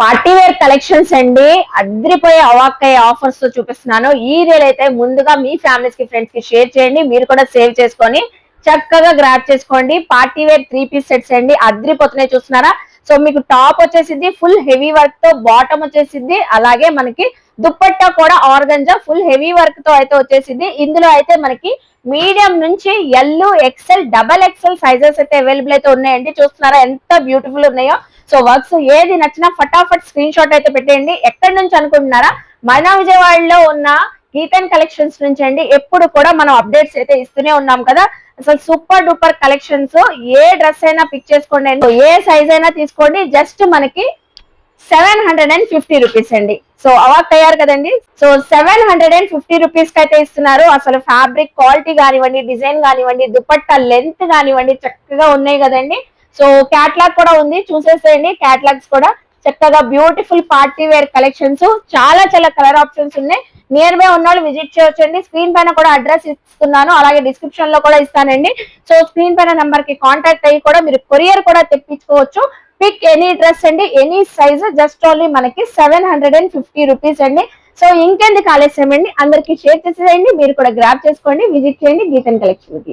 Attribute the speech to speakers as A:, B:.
A: Party wear collections అండి, అద్రిపోయే అవాక్కయ్యే offers తో చూపిస్తున్నాను. ఈ రీల్ అయితే ముందుగా మీ ఫ్యామిలీస్ కి ఫ్రెండ్స్ కి షేర్ చేయండి. మీరు కూడా సేవ్ చేసుకొని చక్కగా గ్రాప్ చేసుకోండి. పార్టీ వేర్ 3 పీస్ సెట్స్ అండి, అద్రిపోతున్నాయి చూస్తున్నారా. సో మీకు టాప్ వచ్చేసింది ఫుల్ హెవీ వర్క్ తో, బాటమ్ వచ్చేసింది, అలాగే మనకి దుప్పట్టా కూడా ఆర్గంజా ఫుల్ హెవీ వర్క్ తో అయితే వచ్చేసింది. ఇందులో అయితే మనకి మీడియం నుంచి L, XL, double XL sizes అయితే అవైలబుల్ అయితే ఉన్నాయండి. చూస్తున్నారా ఎంత బ్యూటిఫుల్ ఉన్నాయో. సో వర్క్స్ ఏది నచ్చినా ఫటాఫట్ స్క్రీన్ షాట్ అయితే పెట్టేయండి. ఎక్కడి నుంచి అనుకుంటున్నారా? మన విజయవాడలో ఉన్న గీతన్ కలెక్షన్స్ నుంచి అండి. ఎప్పుడు కూడా మనం అప్డేట్స్ అయితే ఇస్తూనే ఉన్నాం కదా. అసలు సూపర్ డూపర్ కలెక్షన్స్. ఏ డ్రెస్ అయినా పిక్ చేసుకోండి, ఏ సైజ్ అయినా తీసుకోండి. జస్ట్ మనకి 750 రూపీస్ అండి. సో అవాక్ అయ్యారు కదండి. సో 750 రూపీస్ కి అయితే ఇస్తున్నారు. అసలు ఫ్యాబ్రిక్ క్వాలిటీ కానివ్వండి, డిజైన్ కానివ్వండి, దుపట్టా లెంత్ కానివ్వండి, చక్కగా ఉన్నాయి కదండి. సో క్యాట్లాగ్ కూడా ఉంది, చూసేసేయండి. క్యాట్లాగ్స్ కూడా చక్కగా బ్యూటిఫుల్ పార్టీ వేర్ కలెక్షన్స్, చాలా చాలా కలర్ ఆప్షన్స్ ఉన్నాయి. నియర్ బై ఉన్న వాళ్ళు విజిట్ చేయొచ్చండి. స్క్రీన్ పైన కూడా అడ్రస్ ఇస్తున్నాను, అలాగే డిస్క్రిప్షన్ లో కూడా ఇస్తానండి. సో స్క్రీన్ పైన నెంబర్ కి కాంటాక్ట్ అయ్యి కూడా మీరు కొరియర్ కూడా తెప్పించుకోవచ్చు. పిక్ ఎనీ డ్రెస్ అండి, ఎనీ సైజ్, జస్ట్ ఓన్లీ మనకి 750 రూపీస్ అండి. సో ఇంకెందుకు ఆలస్యం అండి, అందరికి షేర్ చేసేయండి. మీరు కూడా గ్రాప్ చేసుకోండి, విజిట్ చేయండి గీతన్ కలెక్షన్ కి.